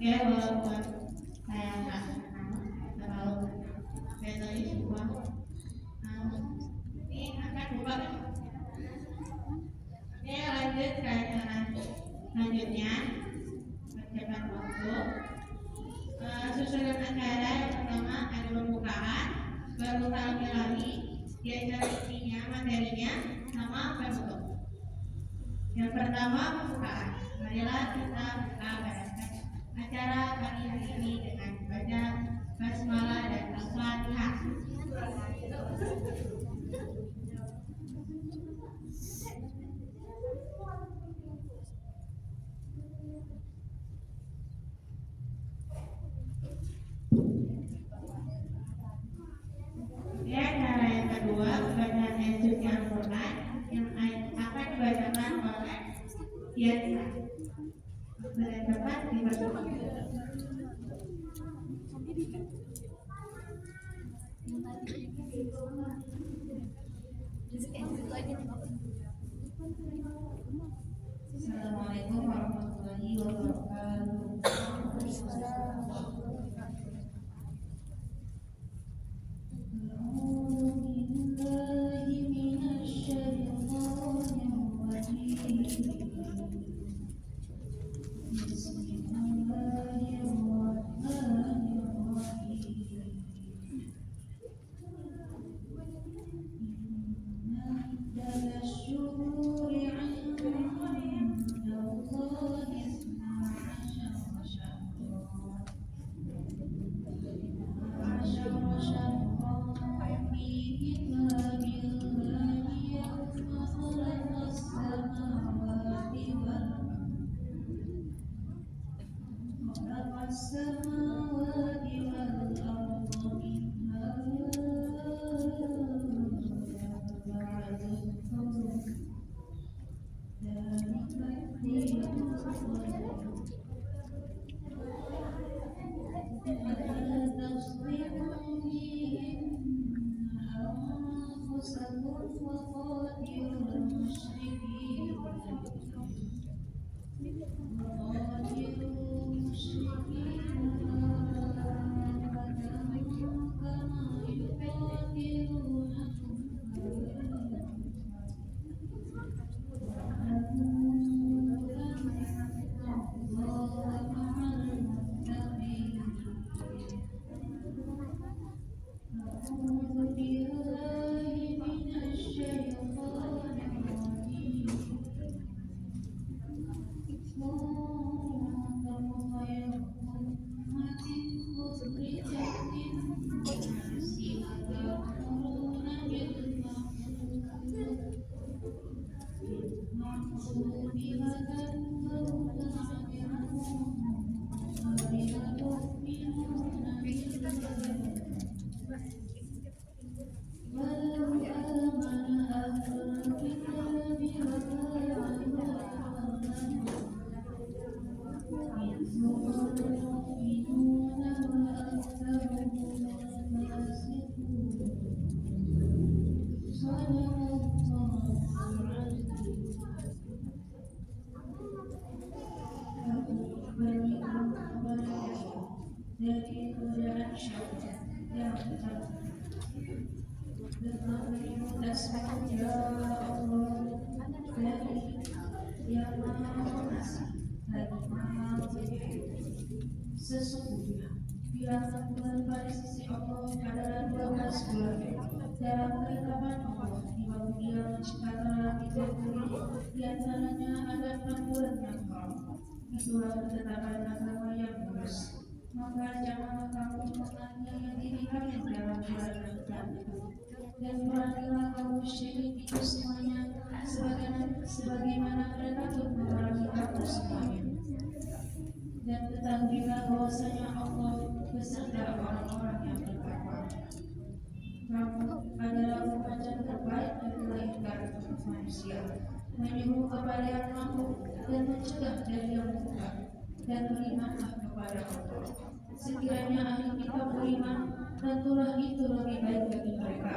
Ya walaupun saya nggak terlalu metode semua, ini akan buka. Oke, lanjut ke acara selanjutnya. Persiapan waktu. Susunan acara yang pertama ada pembukaan, baru lagi di acara intinya, materinya, sama penutup. Yang pertama pembukaan. Marilah kita buka acara kali ini dengan baca basmalah dan al-fatihah. Ya, cara yang kedua bacaan instruksi Al-Quran yang akan dibacakan oleh Yansa. Dengan tepat dibacakan. Assalamualaikum warahmatullahi wabarakatuh. Sesungguhnya bilangan bulan pada sisi Allah adalah 12 bulan dalam ketetapan Allah di bawah Dia menciptakan langit dan bumi, di antaranya ada 6 bulan yang haram. Itulah ketetapan agama yang lurus. Maka janganlah kamu menganiaya diri kamu dalam bulan itu, dan perangilah kaum musyrik itu semuanya sebagaimana mereka untuk memerangi kamu semuanya. Dan ketahuilah bahwasanya Allah beserta orang-orang yang bertakwa. Kamu adalah umat yang terbaik yang dilahirkan untuk manusia, menyuruh kepada yang mampu dan mencegah dari yang buta, dan berimanlah kepada Allah. Sekiranya ahli kitab beriman, tentulah itu lebih baik bagi mereka.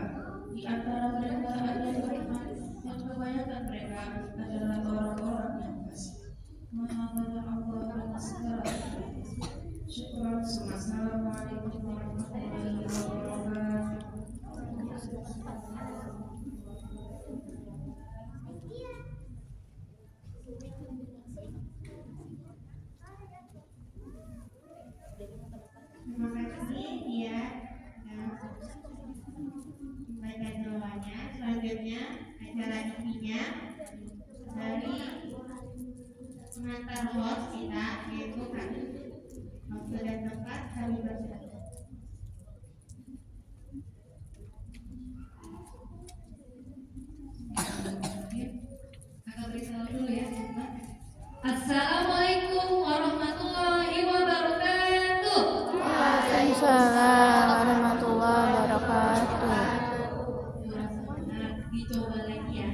Di antara mereka ada yang beriman, dan kebanyakan mereka adalah orang-orang yang fasik. Maha benar Allah dengan segala mengantar host kita yaitu kami. Waktu dan tempat kami bersilakan. Kakak beri salam dulu ya. Assalamualaikum warahmatullahi wabarakatuh. Waalaikumsalam warahmatullahi wabarakatuh. Dicoba lagi ya.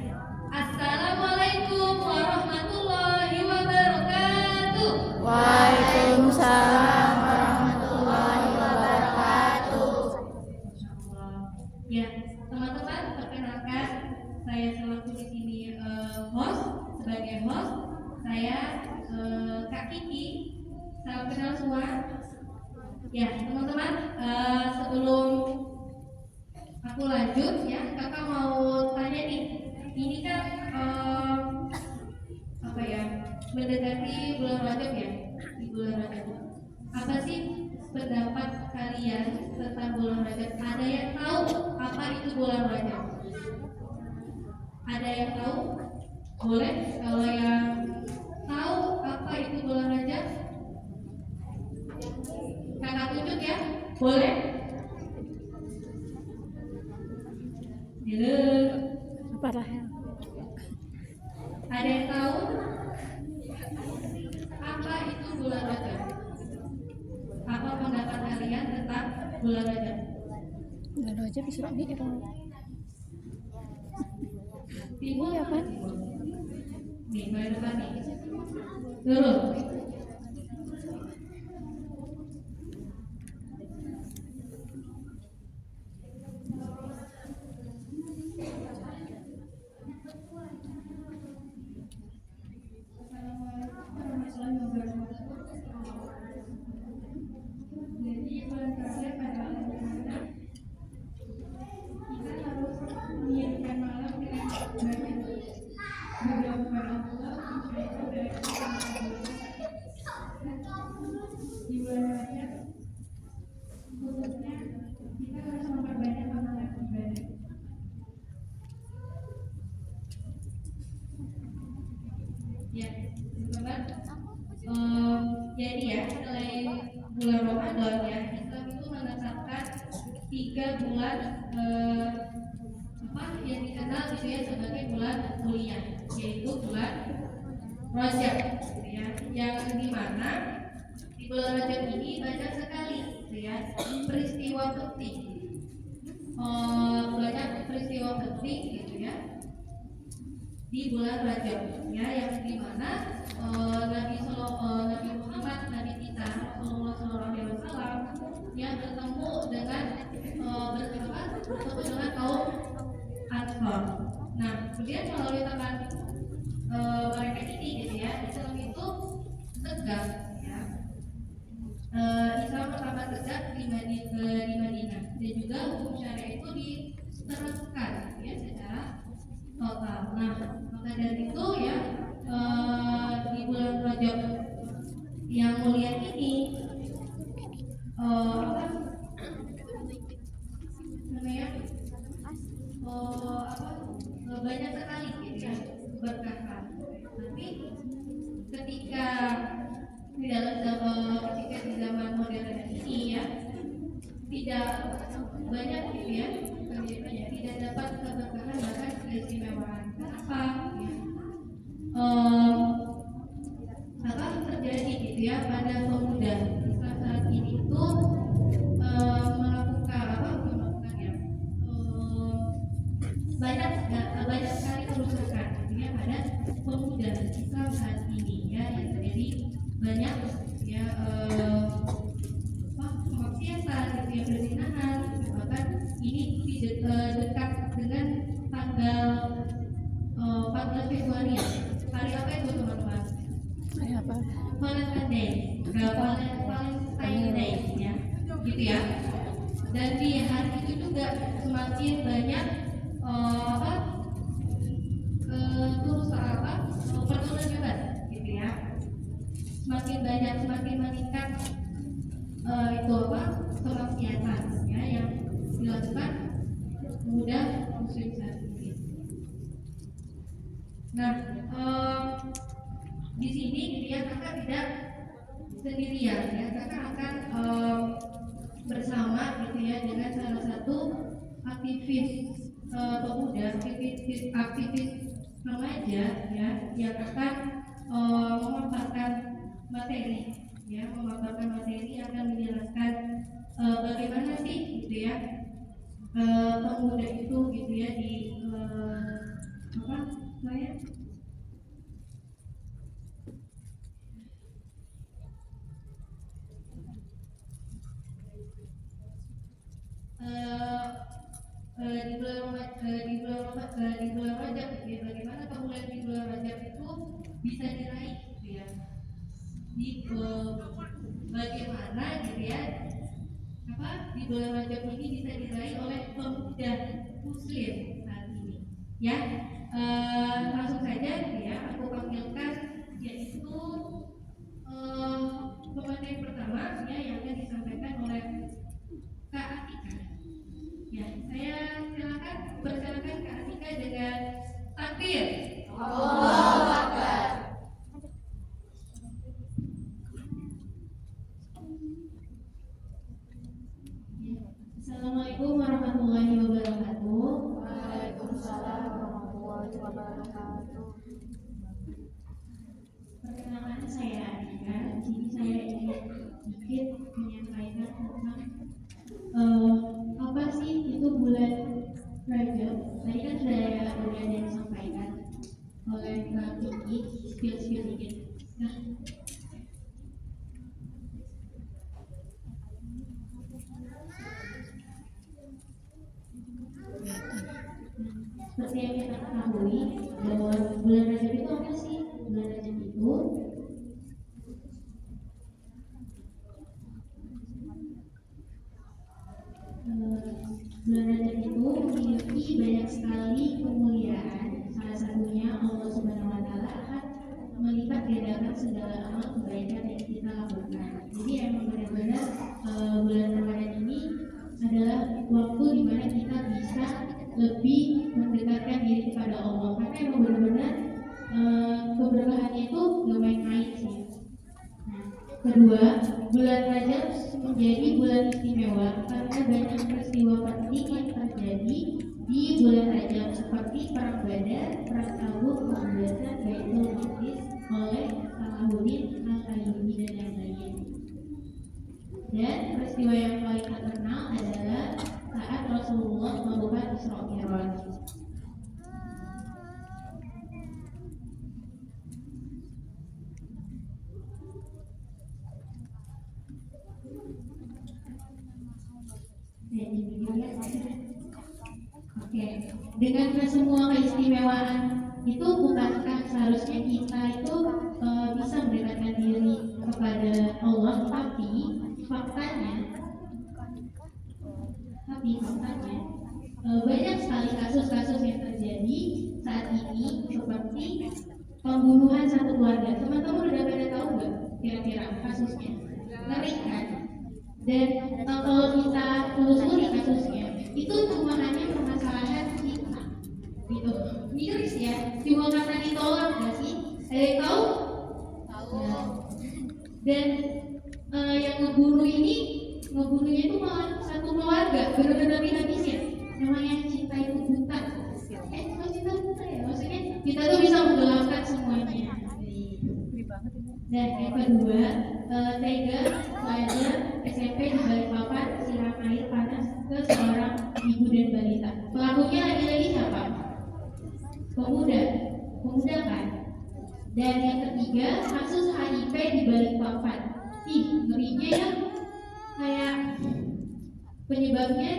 Assalamualaikum warahmatullahi wabarakatuh. Waalaikumsalam warahmatullahi wabarakatuh. Ya, teman-teman, perkenalkan saya selaku di sini host, sebagai host saya Kak Kiki. Salam kenal semua. Ya, teman-teman, sebelum aku lanjut ya, kakak mau tanya nih. Ini kan apa ya? Mendekati bulan Rajab ya. Di bulan Rajab. Apa sih pendapat kalian tentang bulan Rajab? Ada yang tahu apa itu bulan Rajab? Ada yang tahu? Boleh? Kalau yang tahu apa itu bulan Rajab, kakak tunjuk ya. Boleh? Halo. Parah. Ada yang tahu apa itu bulan Rajab? Apa pendapat kalian tentang bulan Rajab? Lalu aja bisa ini Timur Iya, kan? Nih, mulai depan nih. Dulu. Jadi bulan Rajab adalah bulan kita harus menyiapkan malam dengan banyak berdoa kepada Allah supaya itu dari di bulan Rajab khususnya kita harus memperbanyak amalan ibadah. Ya, teman-teman. Jadi ya, selain bulan Ramadan ya, Islam itu menetapkan 3 bulan apa yang dikenal gitu ya sebagai bulan mulia, yaitu bulan Rajab, gitu ya. Yang dimana di bulan Rajab ini banyak sekali gitu ya peristiwa penting, banyak peristiwa penting gitu ya di bulan Rajab ya, yang dimana Nabi Muhammad, Nabi kita Sallallahu Alaihi Wasallam yang bertemu dengan bertemu dengan kaum Ansor. Nah, kemudian melalui teman mereka ini gitu ya, Islam itu tegak ya. Islam pertama tegak di Madinah dan juga hukum syariah itu diterapkan ya secara total. Nah, maka dari itu ya di bulan Rajab yang mulia ini apa namanya banyak sekali gitu ya berkah. Tapi ketika di zaman modern ini ya tidak banyak gitu ya, tidak dapat keberkahan bahkan keistimewaan. Kenapa? Ya. Apa terjadi gitu ya pada pemuda Islam saat ini itu melakukan ya banyak sekali kerusakan gitu ya pada pemuda Islam saat ini ya, yang terjadi banyak ya kemaksiatan gitu ya, perzinahan gitu. Bahkan ini dekat dengan tanggal 14 Februari ya. Hari apa itu teman-teman? Hari apa? Valentine Day, Valentine Day ya, gitu ya. Dan di hari itu juga semakin banyak pertunan bebas, gitu ya. Semakin banyak, semakin meningkat itu kemaksiatan ya yang dilakukan pemuda muslim saat ini. Nah, di sini sendirian ya, karena akan bersama gitu ya dengan salah satu aktivis pemuda, aktivis remaja ya yang akan memaparkan materi ya, memaparkan materi akan menjelaskan bagaimana sih gitu ya pemuda itu gitu ya di apa saya di bulan Rajab gitu ya, bagaimana kemuliaan di bulan Rajab itu bisa diraih gitu ya, di bagaimana gitu ya apa di bulan Rajab ini bisa diraih oleh pemuda muslim saat ini ya. Langsung saja gitu ya aku panggilkan yaitu pemateri pertama ya yang akan disampaikan oleh Kak Atika. Ya, saya silakan persilakan Kak Atika dengan takbir. Allahu Akbar. Assalamualaikum warahmatullahi wabarakatuh. Waalaikumsalam warahmatullahi wabarakatuh. Perkenalkan saya Atika. Jadi saya ingin sedikit menyampaikan tentang apa sih itu bulan Rajab. Tadi kan sudah ada yang disampaikan oleh Kak Kiki, spill dikit. Nah, seperti yang kita ketahui bahwa bulan Rajab itu apa sih? Bulan Rajab itu memiliki banyak sekali kemuliaan. Salah satunya Allah Subhanahu Wa Taala akan melipat gandakan segala amal kebaikan yang kita lakukan. Jadi emang benar-benar bulan Ramadan ini adalah waktu di mana kita bisa lebih mendekatkan diri kepada Allah, karena emang benar-benar keberkahannya itu gak main-main sih. Nah, kedua, bulan Rajab menjadi bulan istimewa karena banyak peristiwa penting yang terjadi di bulan Rajab seperti perang Badar, perang Tabuk, pembebasan Baitul Maqdis oleh Salahuddin Al-Ayyubi dan lain-lain. Dan peristiwa yang paling terkenal adalah saat Rasulullah melakukan Isra Mi'raj. Oke, dengan semua keistimewaan itu bukankah seharusnya kita itu bisa mendekatkan diri kepada Allah, tapi faktanya banyak sekali kasus-kasus yang terjadi saat ini seperti pembunuhan satu keluarga. Teman-teman udah pada tahu nggak kira-kira kasusnya? Ngeri kan? Dan kalau kita telusuri kasusnya, itu cuma hanya permasalahan kita, gitu. Miris ya, cuma karena ditolak nggak sih? Ada yang tahu? Tahu. Nah, dan yang ngebunuhnya itu malah satu keluarga, benar-benar dihabisin. Namanya cinta itu buta. Kalau cinta buta ya, maksudnya kita tuh bisa menggelapkan semuanya. Dan yang kedua, tega pelajar SMP di Balikpapan siram air panas ke seorang ibu dan balita. Pelakunya lagi-lagi siapa? Pemuda kan? Dan yang ketiga, kasus HIV di Balikpapan. Ih, ngerinya ya, kayak penyebabnya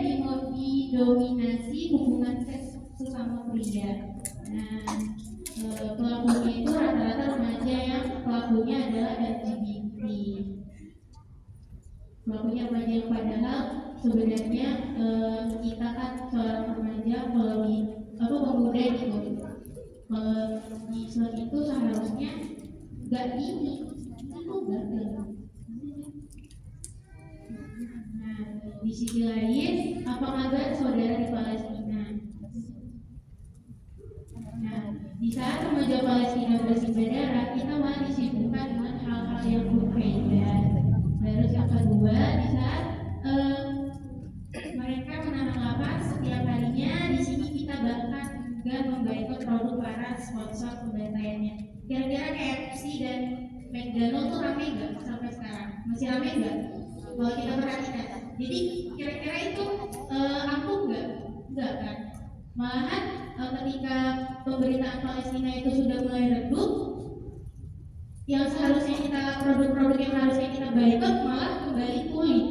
didominasi hubungan seks sesama pria. Nah, pelakunya itu rata-rata remaja yang pelakunya adalah LGBT. Pelakunya remaja yang padahal sebenarnya kita kan seorang remaja kalau di pemuda gitu, di Islam itu seharusnya nggak ini, itu nggak. Nah, di sisi lain, apa kabar saudara di Palestina? Nah, di saat remaja Palestina bersimbah darah, kita malah disibukkan dengan hal-hal yang berbeda. sponsor pembantaiannya. Kira-kira KFC dan McDonald tuh rame nggak sampai sekarang? Masih rame nggak? Kalau kita perhatikan. Jadi kira-kira itu ampuh nggak? Nggak kan? Malahan ketika pemberitaan Palestina itu sudah mulai redup, yang seharusnya kita produk-produk yang harusnya kita boikot malah kembali pulih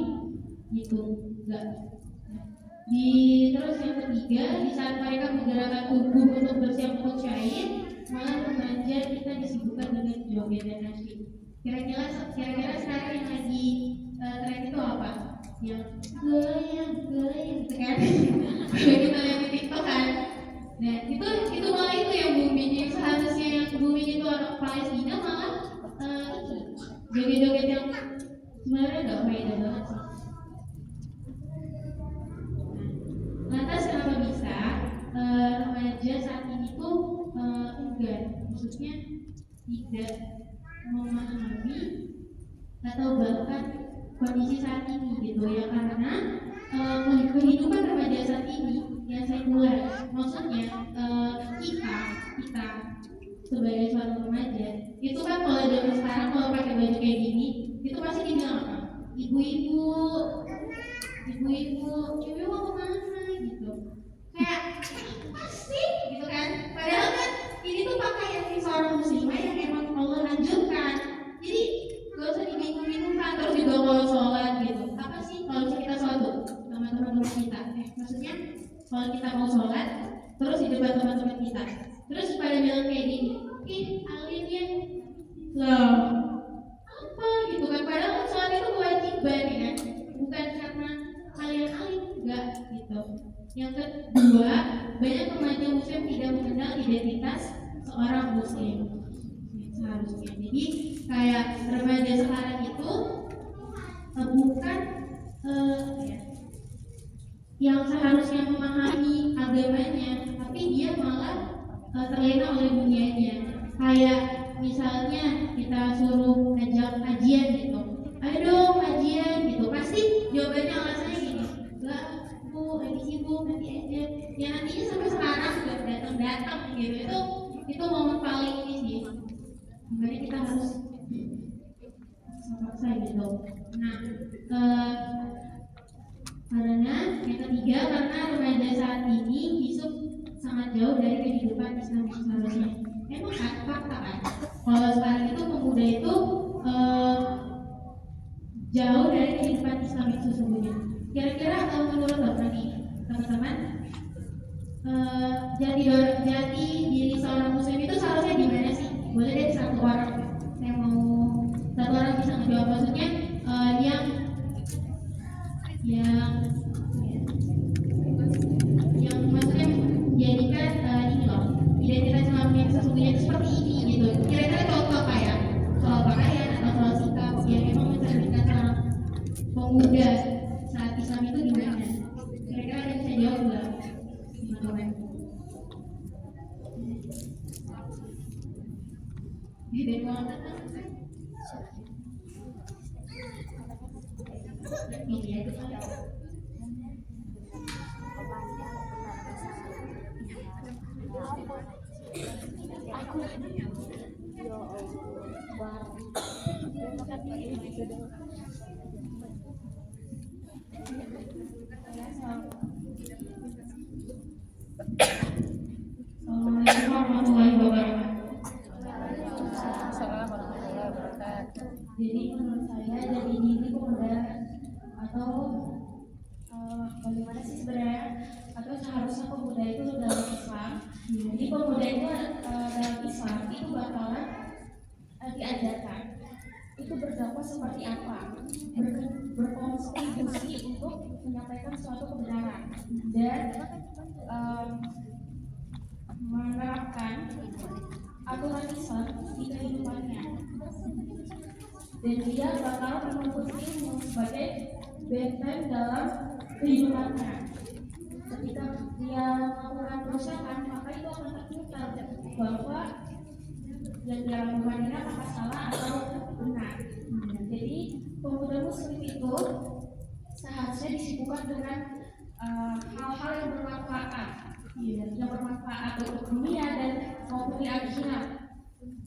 gitu. Enggak. Terus yang ketiga, di saat mereka menggerakkan tubuh untuk bersiap untuk syahid, malah remaja kita disibukkan dengan joget dan nasyid. Kira-kira sekarang yang lagi tren itu apa? Yang goyang gitu kan? Kalau kita lihat di TikTok kan. Nah itu malah itu yang booming. Yang seharusnya yang booming itu orang Palestina malah joget-joget yang sebenarnya nggak faedah banget sih. Lantas kenapa bisa remaja saat ini tuh enggak, maksudnya tidak memahami atau bahkan kondisi saat ini gitu ya, karena kehidupan remaja saat ini yang sekuler, maksudnya kita sebagai seorang remaja itu kan kalau zaman sekarang kalau pakai baju kayak gini itu pasti dibilang apa? Ibu-ibu mau kemana gitu, kayak apa sih gitu kan, padahal kan ini tuh pakaian seorang muslimah yang emang Allah lanjutkan, jadi gak usah dibingung-bingungkan. Terus juga kalau sholat gitu, apa sih kalau kita sholat tuh sama teman-teman kita, maksudnya kalau kita mau sholat terus di depan teman-teman kita terus pada bilang kayak gini, alimnya loh apa gitu kan, padahal kan sholat itu kewajiban ya kan, bukan karena kalian alim, enggak gitu. Yang kedua, banyak remaja muslim tidak mengenal identitas seorang muslim seharusnya. Jadi kayak remaja sekarang itu bukan yang seharusnya memahami agamanya, tapi dia malah terlena oleh dunianya. Kayak misalnya kita suruh ajak kajian gitu, ayo dong kajian gitu, pasti jawabannya alasannya gini, enggak bu lagi sibuk nanti aja, ya nantinya sampai sekarang nggak datang gitu. Itu momen paling ini sih, makanya kita harus paksa gitu. Nah karena yang ketiga, karena remaja saat ini hidup sangat jauh dari kehidupan Islam seharusnya. Emang kan fakta kan, kalau sekarang itu pemuda itu jauh dari kehidupan Islam itu sesungguhnya. Kira-kira menurut Bapak nih teman-teman, jati diri seorang muslim itu seharusnya gimana sih? Boleh deh satu orang, saya mau satu orang bisa menjawab, maksudnya yang maksudnya menjadikan ini loh, identitas Islam yang sesungguhnya itu seperti ini gitu. Kira-kira contoh kayak soal pakaian atau soal sikap yang memang mencerminkan seorang pemuda saat Islam itu gimana? Kira-kira ada yang bisa jawab nggak? Teman-teman. Assalamualaikum warahmatullahi wabarakatuh. Jadi menurut saya jadi diri pemuda atau bagaimana sih sebenarnya, atau seharusnya pemuda itu dalam Islam. Jadi pemuda itu dalam Islam itu bakalan diajarkan itu berdakwah seperti apa, berkontribusi untuk menyampaikan suatu kebenaran dan menerapkan aturan Islam di kehidupannya, dan dia bakal menuntut ilmu sebagai benteng dalam kehidupannya. Ketika dia melakukan kerusakan, maka itu akan tercipta bahwa yang dia lakukan ini apakah salah atau benar. Jadi pemuda muslim itu seharusnya disibukkan dengan hal-hal yang bermanfaat, yang bermanfaat untuk dunia dan maupun di akhirat,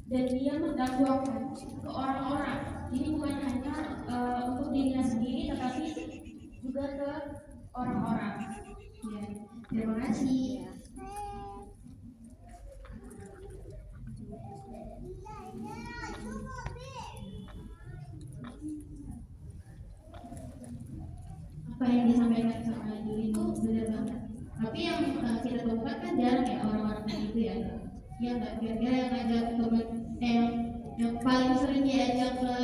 dan dia mendakwakan ke orang-orang. Jadi bukan hanya untuk dirinya sendiri, tetapi juga ke orang-orang. Ya, terima kasih. Apa yang disampaikan sama Juli itu benar banget. Tapi yang kita temukan kan jarang ya orang-orang kayak gitu ya. Ya nggak, kira-kira yang ngajak temen yang paling sering diajak ke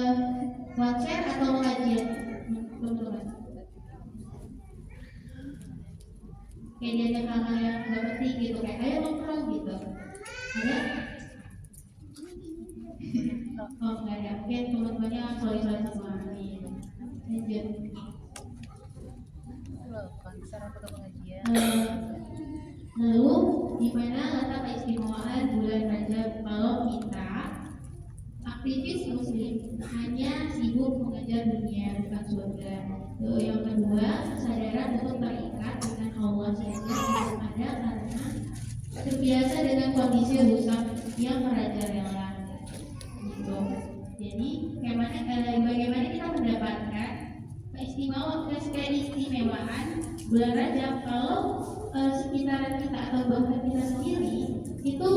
konser atau kajian, teman-teman. Kayak diajak hal-hal yang nggak penting gitu, kayak ayo nongkrong gitu. Ada? Oh nggak ada. Oke, teman-temannya sorry semua. Lanjut. Konser atau pengajian? Lalu di mana letak keistimewaan bulan Rajab kalau kita aktivis muslim hanya sibuk mengejar dunia bukan surga? Lalu yang kedua, kesadaran untuk terikat dengan Allah saja ada karena terbiasa dengan kondisi rusak yang merajalela. Gitu. Jadi bagaimana kita mendapatkan keistimewaan bulan Rajab kalau sekitaran kita atau bahkan kita sendiri itu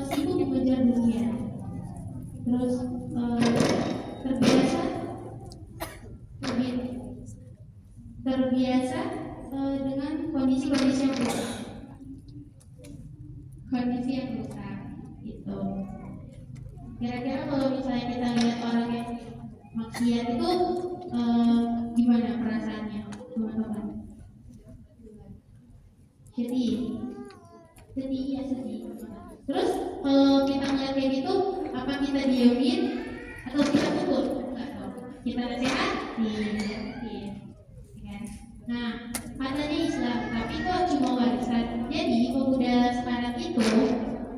sibuk mengejar dunia, terus terbiasa dengan kondisi yang rusak gitu. Kira-kira kalau misalnya kita lihat orang yang maksiat itu gimana perasaannya teman-teman? Sedih. Terus kalau kita ngeliat kayak gitu, apa kita diemin atau kita pukul? Enggak tahu. Kita nasihati. Ya. Nah, katanya Islam, tapi kok cuma warisan. Jadi pemuda sekarang itu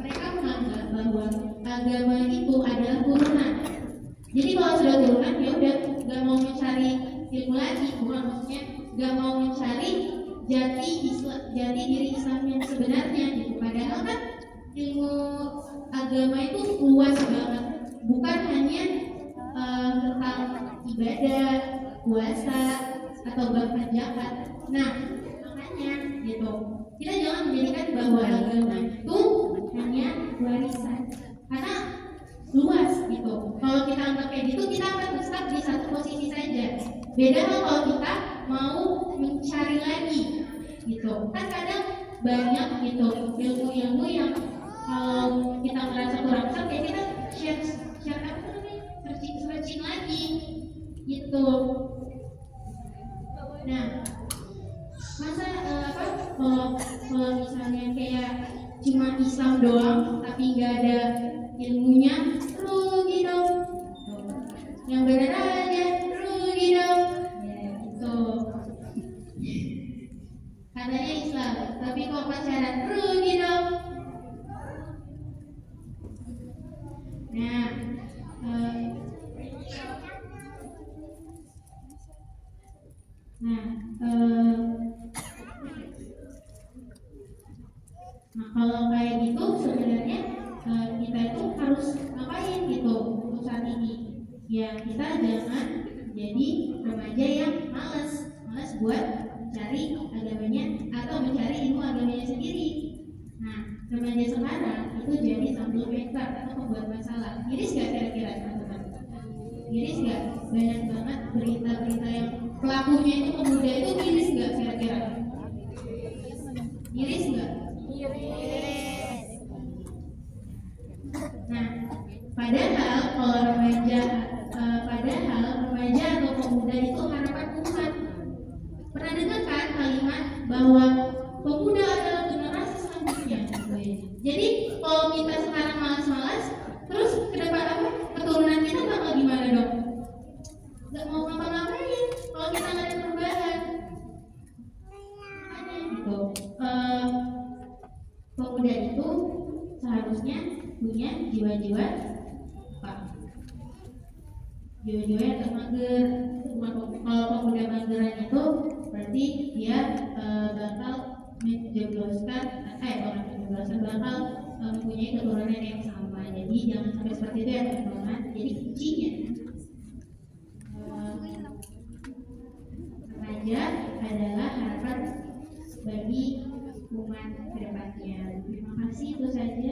mereka menganggap bahwa agama itu adalah turunan. Jadi kalau sudah turunan ya udah nggak mau mencari ilmu lagi, bukan maksudnya nggak mau mencari jati diri Islam yang sebenarnya gitu. Padahal kan ilmu agama itu luas banget, bukan hanya tentang ibadah, puasa atau bahkan zakat. Nah, makanya gitu, kita jangan menjadikan bahwa agama itu hanya warisan, karena luas gitu. Kalau kita anggap kayak gitu, kita akan stuck di satu posisi saja. Beda kalau kita mau mencari lagi gitu. Kan kadang banyak gitu ilmu-ilmu yang kalau kita merasa kurang sampai kita share apa namanya, searching lagi gitu. Nah, masa kalau misalnya kayak cuma Islam doang tapi nggak ada ilmunya, rugi dong. Yang benar aja rugi dong. Ya, gitu. Katanya Islam, tapi kok pacaran, rugi dong. Nah, kalau kayak gitu sebenarnya kita itu harus ngapain gitu untuk saat ini? Ya kita jangan jadi remaja yang malas buat mencari agamanya atau mencari ilmu agamanya sendiri. Nah, remaja sekarang itu jadi sambal maker atau pembuat masalah. Miris gak kira-kira teman-teman? Miris gak? Banyak banget berita-berita yang pelakunya itu pemuda itu, miris gak kira-kira? Miris gak? Nah, padahal remaja atau pemuda itu harapan Tuhan. Pernah dengar kan kalimat bahwa pemuda adalah generasi selanjutnya? Jadi kalau kita sekarang malas-malas, terus ke depan keturunan kita bakal gimana dong? Gak mau ngapa-ngapain kalau kita nggak ada perubahan. Makanya gitu, pemuda itu seharusnya punya jiwa-jiwa yang gak mager. Kalau pemuda mageran itu berarti dia bakal bakal mempunyai keturunan yang sama. Jadi jangan sampai seperti itu ya teman-teman. Jadi kuncinya remaja adalah harapan bagi umat kedepannya. Terima kasih, itu saja